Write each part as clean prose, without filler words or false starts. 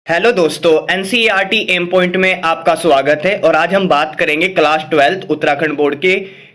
Hello दोस्तों, NCERT M point में आपका स्वागत है। और आज हम बात करेंगे क्लास 12 उत्तराखंड बोर्ड के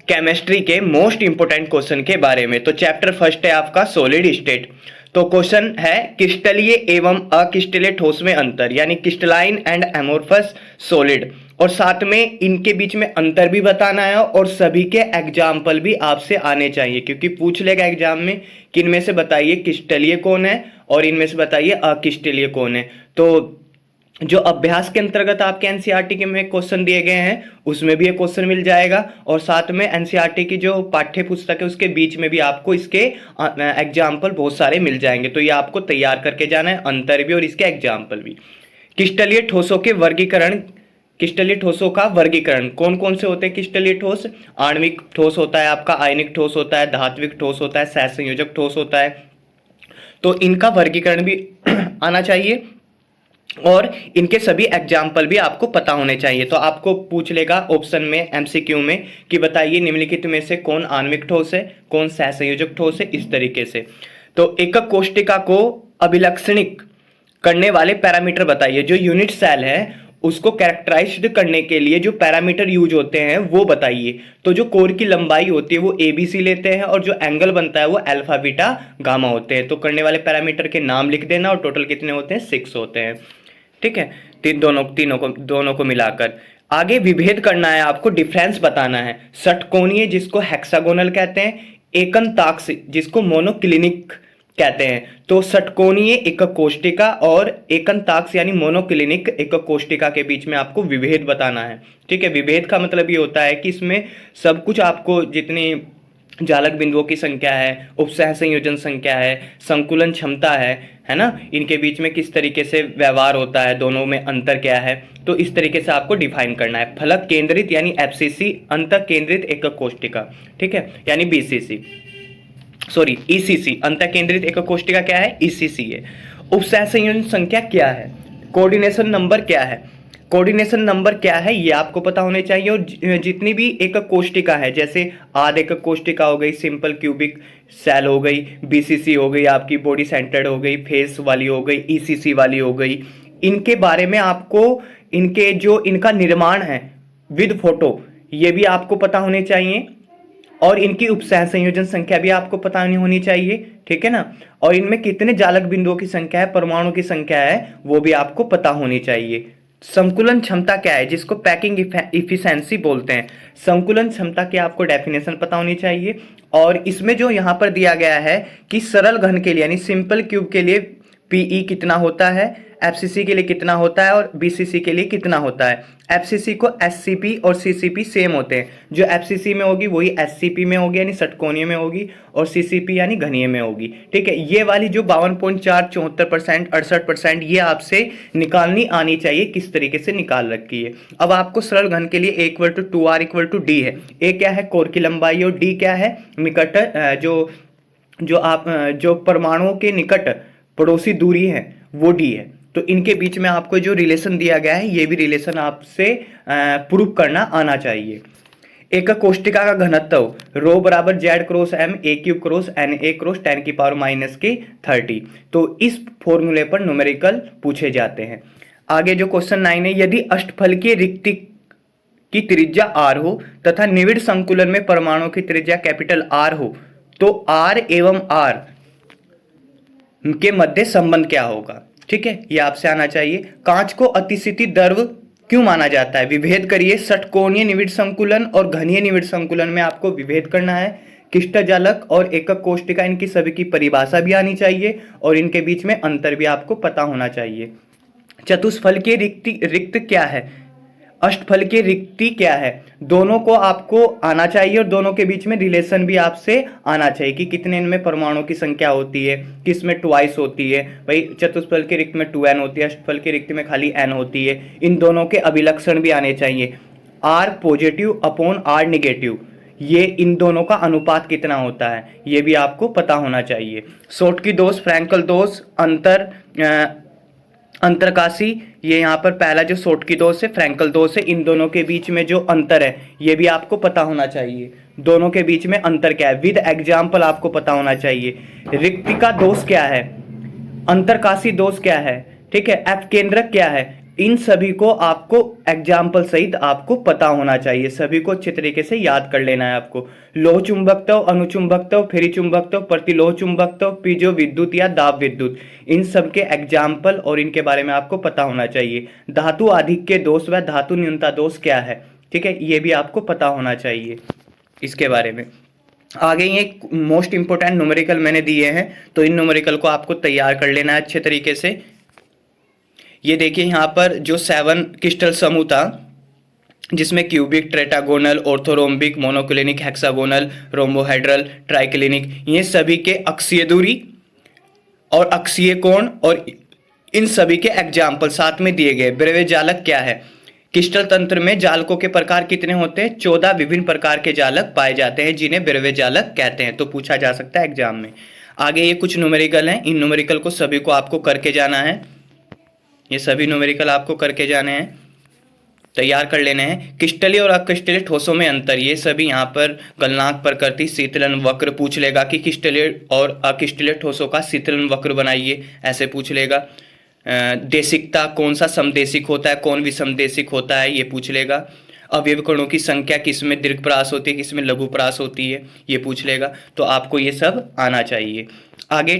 केमिस्ट्री के मोस्ट इंपोर्टेंट क्वेश्चन के बारे में। तो चैप्टर फर्स्ट है आपका सॉलिड स्टेट। तो क्वेश्चन है क्रिस्टलीय एवं अक्रिस्टलीय ठोस में अंतर, यानी क्रिस्टलाइन एंड एमोर्फस सॉलिड। और साथ में इनके बीच में अंतर भी बताना है और सभी के एग्जाम्पल भी आपसे आने चाहिए, क्योंकि पूछ लेगा एग्जाम में कि इनमें से बताइए क्रिस्टलीय कौन है और इनमें से बताइए अक्रिस्टलीय कौन है। तो जो अभ्यास के अंतर्गत आपके एनसीईआरटी के में क्वेश्चन दिए गए हैं उसमें भी ये क्वेश्चन मिल जाएगा, और साथ में एनसीईआरटी की जो पाठ्य पुस्तक है उसके बीच में भी आपको इसके एग्जाम्पल बहुत सारे मिल जाएंगे। तो ये आपको तैयार करके जाना है, अंतर भी और इसके एग्जाम्पल भी। क्रिस्टलीय ठोसों के वर्गीकरण, क्रिस्टलीय ठोसों का वर्गीकरण कौन कौन से होते हैं क्रिस्टलीय ठोस? आणविक ठोस होता है आपका, आयनिक ठोस होता है, धात्विक ठोस होता है, सहसंयोजक ठोस होता है। तो इनका वर्गीकरण भी आना चाहिए और इनके सभी एग्जाम्पल भी आपको पता होने चाहिए। तो आपको पूछ लेगा ऑप्शन में एमसीक्यू में कि बताइए निम्नलिखित में से कौन आणविक ठोस है, कौन सहसंयोजक ठोस है, इस तरीके से। तो एकक कोष्टिका को अभिलक्षणिक करने वाले पैरामीटर बताइए। जो यूनिट सेल है उसको कैरेक्टराइज्ड करने के लिए जो पैरामीटर यूज होते हैं वो बताइए। तो जो कोर की लंबाई होती है वो एबीसी लेते हैं और जो एंगल बनता है वो अल्फा बीटा गामा होते हैं। तो करने वाले पैरामीटर के नाम लिख देना और टोटल कितने होते हैं? 6 होते हैं। ठीक है, दोनों को मिलाकर आगे विभेद करना है आपको, डिफरेंस बताना है। षटकोणीय जिसको हेक्सागोनल कहते हैं, एकंताक्ष जिसको मोनोक्लिनिक कहते हैं। तो षटकोणीय एकक कोष्टिका और एकंताक्ष यानी मोनोक्लिनिक एकक कोष्टिका के बीच में आपको विभेद बताना है। ठीक है, विभेद का मतलब ये होता है कि इसमें सब कुछ आपको, जितनी जालक बिंदुओं की संख्या है, उपसह संयोजन संख्या है, संकुलन क्षमता है ना, इनके बीच में किस तरीके से व्यवहार होता है, दोनों में अंतर क्या है, तो इस तरीके से आपको डिफाइन करना है। फलक केंद्रित यानी एफसीसी, अंतः केंद्रित एकक कोष्टिका, ठीक है, यानी बीसीसी, सॉरी ईसीसी, अंतः केंद्रित एकक कोष्टिका क्या है? ईसीसी है। उपसह संयोजन संख्या क्या है? कोऑर्डिनेशन नंबर क्या है? कोऑर्डिनेशन नंबर क्या है ये आपको पता होने चाहिए। और जितनी भी एकक कोष्टिका है, जैसे आध एकक कोष्टिका हो गई, सिंपल क्यूबिक सेल हो गई, बीसीसी हो गई, आपकी बॉडी सेंटर्ड हो गई, फेस वाली हो गई, ईसीसी वाली हो गई, इनके बारे में आपको, इनके जो इनका निर्माण है विद फोटो, ये भी आपको पता होने चाहिए। और इनकी उपसह संयोजन संख्या भी आपको पता नहीं होनी चाहिए, ठीक है ना। और इनमें कितने जालक बिंदुओं की संख्या है, परमाणु की संख्या है, वो भी आपको पता होनी चाहिए। संकुलन क्षमता क्या है, जिसको पैकिंग इफिशिएंसी बोलते हैं, संकुलन क्षमता की आपको डेफिनेशन पता होनी चाहिए। और इसमें जो यहाँ पर दिया गया है कि सरल घन के लिए यानी सिंपल क्यूब के लिए पीई कितना होता है, एफसीसी के लिए कितना होता है और बीसीसी के लिए कितना होता है। एफसीसी को एससीपी और सीसीपी सेम होते हैं, जो एफसीसी में होगी वही एससीपी में होगी यानी षटकोणीय में होगी, और सीसीपी यानी घनीय में होगी। ठीक है, ये वाली जो 52.4 74% 68% ये आपसे निकालनी आनी चाहिए, किस तरीके से निकाल रखी है। अब आपको सरल घन के लिए A=2R=D है। ए क्या है? कोर की लंबाई, और डी क्या है? निकट, जो परमाणुओं के निकट पड़ोसी दूरी है वो डी है। तो इनके बीच में आपको जो रिलेशन दिया गया है ये भी रिलेशन आपसे प्रूव करना आना चाहिए। एकक कोष्टिका का घनत्व रो बराबर Z cross M A cube cross N A cross 10⁻⁻30। तो इस फॉर्मूले पर न्यूमेरिकल पूछे जाते हैं। आगे जो क्वेश्चन 9 है, यदि अष्टफलकीय रिक्ति की त्रिज्या आर हो तथा निविड़ संकुलन में परमाणु की त्रिज्या कैपिटल आर हो तो आर एवं आर के मध्य संबंध क्या होगा? ठीक है, ये आपसे आना चाहिए। कांच को अतिस्थिति द्रव क्यों माना जाता है? विभेद करिए। षटकोणीय निविड़ संकुलन और घनीय निविड़ संकुलन में आपको विभेद करना है। क्रिस्टजालक और एकक कोष्टिका, इनकी सभी की परिभाषा भी आनी चाहिए और इनके बीच में अंतर भी आपको पता होना चाहिए। चतुष्फलकीय रिक्त क्या है? अष्टफलकीय रिक्ति क्या है? दोनों को आपको आना चाहिए और दोनों के बीच में रिलेशन भी आपसे आना चाहिए कि कितने इनमें परमाणु की संख्या होती है, किसमें ट्वाइस होती है। भाई चतुष्फलकीय रिक्त में 2n होती है, अष्टफलकीय रिक्त में खाली n होती है। इन दोनों के अभिलक्षण भी आने चाहिए। R positive upon R negative, ये इन दोनों का अनुपात कितना होता है ये भी आपको पता होना चाहिए। शॉर्टकी दोष, फ्रैंकल दोष, अंतरकाशी, ये यहाँ पर पहला जो शॉर्टकी दोष है, फ्रैंकल दोष है, इन दोनों के बीच में जो अंतर है ये भी आपको पता होना चाहिए। दोनों के बीच में अंतर क्या है विद एग्जाम्पल आपको पता होना चाहिए। रिक्तिका दोष क्या है? अंतरकाशी दोष क्या है? ठीक है। एफ केंद्रक क्या है, इन सभी को आपको एग्जाम्पल सहित आपको पता होना चाहिए, सभी को अच्छे तरीके से याद कर लेना है आपको। लोह चुंबकत्व, अनुचुंबकत्व, फेरी चुंबकत्व, प्रतिलोह चुंबकत्व, पीजो विद्युत या दाब विद्युत, इन सब के एग्जाम्पल और इनके बारे में आपको पता होना चाहिए। धातु आधिक्य दोष व धातु न्यूनता दोष क्या है, ठीक है, ये भी आपको पता होना चाहिए इसके बारे में। आगे ये मोस्ट इंपोर्टेंट न्यूमेरिकल मैंने दिए हैं, तो इन न्यूमेरिकल को आपको तैयार कर लेना है अच्छे तरीके से। ये देखिए यहाँ पर जो 7 क्रिस्टल समूह था, जिसमें cubic, tetragonal, orthorhombic, monoclinic, hexagonal, rhombohedral, triclinic, ये सभी के अक्षीय दूरी और अक्षीय कोण और इन सभी के एग्जाम्पल साथ में दिए गए। ब्रेवे जालक क्या है, क्रिस्टल तंत्र में जालकों के प्रकार कितने होते हैं, 14 विभिन्न प्रकार के जालक पाए जाते हैं जिन्हें ब्रेवे जालक कहते हैं, तो पूछा जा सकता है एग्जाम में। आगे ये कुछ न्यूमेरिकल हैं, इन न्यूमेरिकल को सभी को आपको करके जाना है, ये सभी न्यूमेरिकल आपको करके जाने हैं, तैयार कर लेने हैं। क्रिस्टलीय और अक्रिस्टलीय ठोसों में अंतर, ये सभी यहाँ पर गलनांक प्रकृति, शीतलन वक्र पूछ लेगा कि क्रिस्टलीय और अक्रिस्टलीय ठोसों का शीतलन वक्र बनाइए, ऐसे पूछ लेगा। देशिकता, कौन सा समदेशिक होता है, कौन विषमदेशिक होता है, ये पूछ लेगा। अवयव कणों की संख्या किसमें दीर्घ परास होती है, किसमें लघु परास होती है, ये पूछ लेगा, तो आपको ये सब आना चाहिए। आगे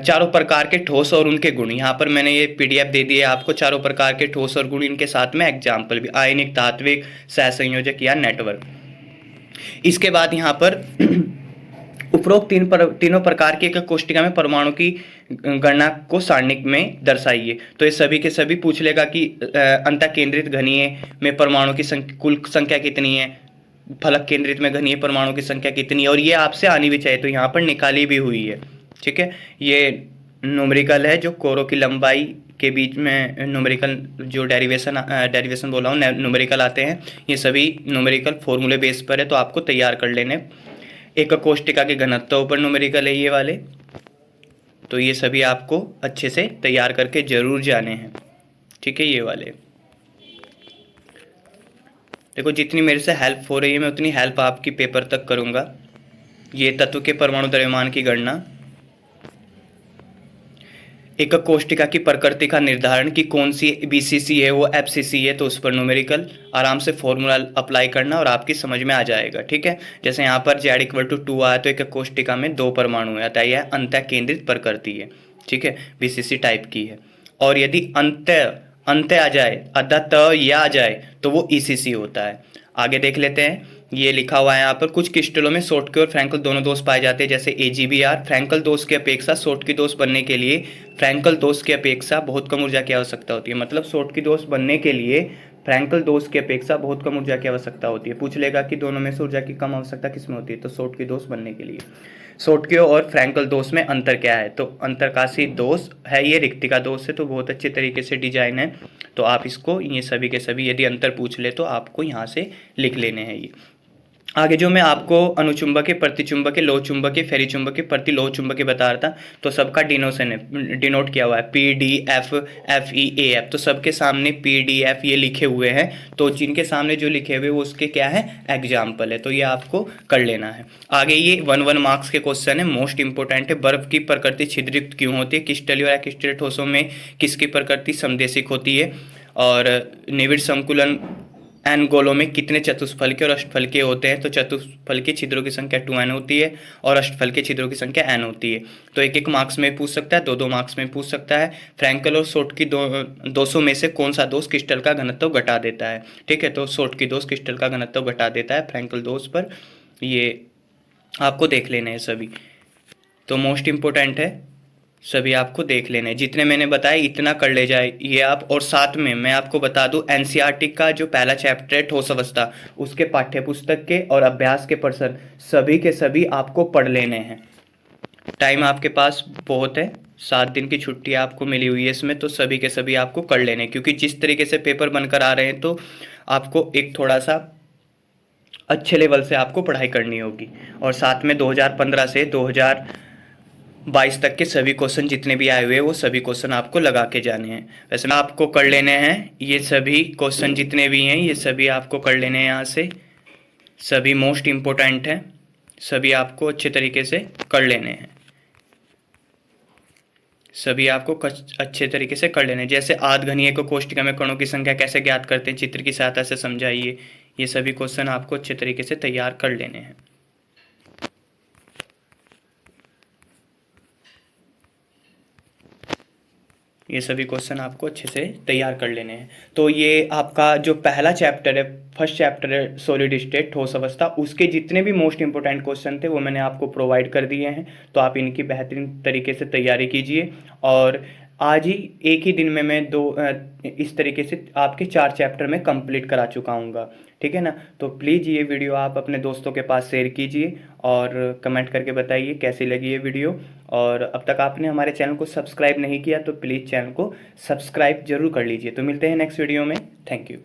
चारों प्रकार के ठोस और उनके गुण, यहाँ पर मैंने ये पीडीएफ दे दी है आपको, चारों प्रकार के ठोस और गुण, इनके साथ में एग्जाम्पल भी, आयनिक, धात्विक, सहसंयोजक या नेटवर्क। इसके बाद यहाँ पर उपरोक्त तीनों प्रकार की एक कोष्टिका में परमाणु की गणना को सारणिक में दर्शाइए, तो ये सभी के सभी पूछ लेगा कि अंतः केंद्रित घनीय में परमाणु की कुल संख्या कितनी है, फलक केंद्रित में घनीय परमाणु की संख्या कितनी है, और ये आपसे आनी भी चाहिए, तो यहाँ पर निकाली भी हुई है, ठीक है। ये न्यूमेरिकल है जो कोरों की लंबाई के बीच में न्यूमेरिकल जो डेरिवेशन बोला हूँ न्यूमेरिकल आते हैं, ये सभी न्यूमेरिकल फॉर्मूले बेस पर है, तो आपको तैयार कर लेने। एक कोष्टिका के घनत्व पर न्यूमेरिकल है ये वाले, तो ये सभी आपको अच्छे से तैयार करके जरूर जाने हैं, ठीक है। ये वाले देखो, जितनी मेरे से हेल्प हो रही है मैं उतनी हेल्प आपकी पेपर तक करूँगा। ये तत्व के परमाणु द्रव्यमान की गणना, एक कोष्टिका की प्रकृति का निर्धारण कि कौन सी बीसीसी है वो एफसीसी है, तो उस पर न्यूमेरिकल आराम से फॉर्मूला अप्लाई करना और आपकी समझ में आ जाएगा, ठीक है। जैसे यहाँ पर Z=2 आया तो एक कोष्टिका में 2 परमाणु है, अतः यह अंतः केंद्रित प्रकृति है, ठीक है, बीसीसी टाइप की है। और यदि अंत आ जाए, अदत या आ जाए, तो वो ईसीसी होता है। आगे देख लेते हैं, ये लिखा हुआ है यहाँ पर, कुछ क्रिस्टलों में शॉर्टकी और फ्रैंकल दोनों दोष पाए जाते हैं, जैसे AgBr। फ्रैंकल दोष की अपेक्षा शॉर्टकी दोष बनने के लिए फ्रैंकल दोष की अपेक्षा बहुत कम ऊर्जा की आवश्यकता होती है, मतलब शॉर्टकी दोष बनने के लिए फ्रैंकल दोष की अपेक्षा बहुत कम ऊर्जा की आवश्यकता होती है। पूछ लेगा कि दोनों में से ऊर्जा की कम आवश्यकता किसमें होती है, तो शॉर्टकी दोष बनने के लिए। शॉर्टकी और फ्रैंकल दोष में अंतर क्या है, तो अंतरकाशी दोष है, ये रिक्तिका दोष है, तो बहुत अच्छे तरीके से डिजाइन है, तो आप इसको ये सभी के सभी यदि अंतर पूछ ले तो आपको यहाँ से लिख लेने हैं। ये आगे जो मैं आपको अनुचुंबकीय, प्रतिचुंबकीय, लोह चुंबकीय, फेरी चुंबकीय, प्रतिलोह चुंबकीय बता रहा था, तो सबका डिनोट किया हुआ है PDF, FEAF, तो सबके सामने PDF ये लिखे हुए हैं, तो जिनके सामने जो लिखे हुए वो उसके क्या है एग्जाम्पल है, तो ये आपको कर लेना है। आगे ये 1 मार्क्स के क्वेश्चन है, मोस्ट इंपोर्टेंट है। बर्फ की प्रकृति छिद्रित क्यों होती है, क्रिस्टलीय और अक्रिस्टलीय ठोसों में किसकी प्रकृति समदेशिक होती है, और निविड़ संकुलन n गोलों में कितने चतुष्फलकीय और अष्टफलकीय होते हैं, तो चतुष्फलकीय छिद्रों की संख्या 2n होती है और अष्टफलकीय छिद्रों की संख्या n होती है, तो 1 मार्क्स में पूछ सकता है, 2 मार्क्स में पूछ सकता है। फ्रैंकल और शॉर्टकी दोषों में से कौन सा दोष क्रिस्टल का घनत्व घटा देता है, ठीक है, तो शॉर्टकी दोष क्रिस्टल का घनत्व घटा देता है फ्रैंकल दोष पर, ये आपको देख लेने हैं सभी, तो मोस्ट इंपोर्टेंट है, सभी आपको देख लेने हैं। जितने मैंने बताए इतना कर ले जाए ये आप, और साथ में मैं आपको बता दूं NCERT का जो पहला चैप्टर है ठोस अवस्था, उसके पाठ्य पुस्तक के और अभ्यास के प्रश्न सभी के सभी आपको पढ़ लेने हैं। टाइम आपके पास बहुत है, 7 दिन की छुट्टी आपको मिली हुई है इसमें, तो सभी के सभी आपको कर लेने, क्योंकि जिस तरीके से पेपर बनकर आ रहे हैं तो आपको एक थोड़ा सा अच्छे लेवल से आपको पढ़ाई करनी होगी। और साथ में 2015 से 2022 तक के सभी क्वेश्चन जितने भी आए हुए हैं वो सभी क्वेश्चन आपको लगा के जाने हैं। वैसे आपको कर लेने हैं ये सभी क्वेश्चन जितने भी हैं, ये सभी आपको कर लेने हैं यहाँ से, सभी मोस्ट इम्पोर्टेंट हैं, सभी आपको अच्छे तरीके से कर लेने हैं। सभी आपको अच्छे तरीके से कर लेने हैं। जैसे आधघनीय को कोष्ठिका में कणों की संख्या कैसे ज्ञात करते हैं, चित्र की सहायता से समझाइए। ये सभी क्वेश्चन आपको अच्छे तरीके से तैयार कर लेने हैं। ये सभी क्वेश्चन आपको अच्छे से तैयार कर लेने हैं। तो ये आपका जो पहला चैप्टर है, फर्स्ट चैप्टर है सॉलिड स्टेट ठोस अवस्था, उसके जितने भी मोस्ट इंपॉर्टेंट क्वेश्चन थे वो मैंने आपको प्रोवाइड कर दिए हैं। तो आप इनकी बेहतरीन तरीके से तैयारी कीजिए। और आज ही एक ही दिन में मैं इस तरीके से आपके 4 चैप्टर में कंप्लीट करा चुका हूँगा। ठीक है ना। तो प्लीज़ ये वीडियो आप अपने दोस्तों के पास शेयर कीजिए और कमेंट करके बताइए कैसी लगी ये वीडियो। और अब तक आपने हमारे चैनल को सब्सक्राइब नहीं किया तो प्लीज़ चैनल को सब्सक्राइब जरूर कर लीजिए। तो मिलते हैं नेक्स्ट वीडियो में। Thank you.